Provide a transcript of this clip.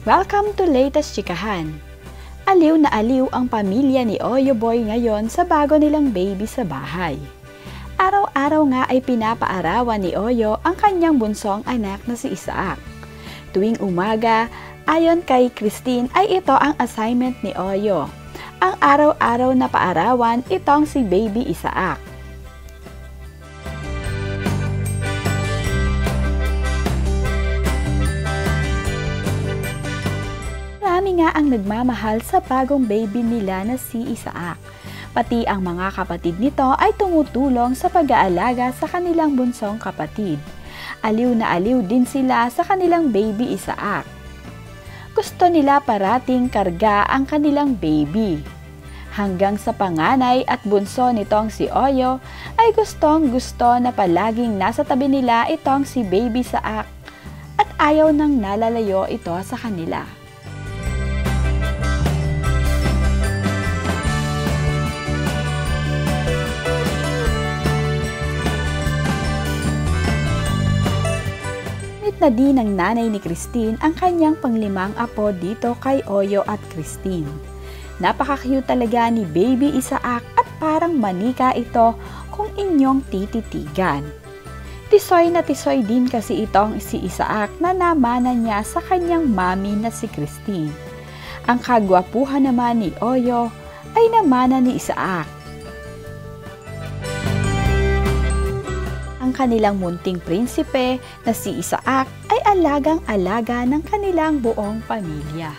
Welcome to latest chikahan. Aliw na aliw ang pamilya ni Oyo Boy ngayon sa bago nilang baby sa bahay. Araw-araw nga ay pinapaarawan ni Oyo ang kanyang bunsong anak na si Isaac. Tuwing umaga, ayon kay Christine ay ito ang assignment ni Oyo. Ang araw-araw na paarawan itong si baby Isaac. Marami nga ang nagmamahal sa bagong baby nila na si Isaac. Pati ang mga kapatid nito ay tumutulong sa pag-aalaga sa kanilang bunsong kapatid. Aliw na aliw din sila sa kanilang baby Isaac. Gusto nila parating karga ang kanilang baby. Hanggang sa panganay at bunso nitong si Oyo ay gustong-gusto na palaging nasa tabi nila itong si baby Isaac at ayaw nang nalalayo ito sa kanila. Na din ng nanay ni Christine ang kanyang panglimang apo dito kay Oyo at Christine. Napaka-cute talaga ni baby Isaac at parang manika ito kung inyong tititigan. Tisoy na tisoy din kasi itong si Isaac na namana niya sa kanyang mami na si Christine. Ang kagwapuhan naman ni Oyo ay namana ni Isaac. Ang kanilang munting prinsipe na si Isaac ay alagang-alaga ng kanilang buong pamilya.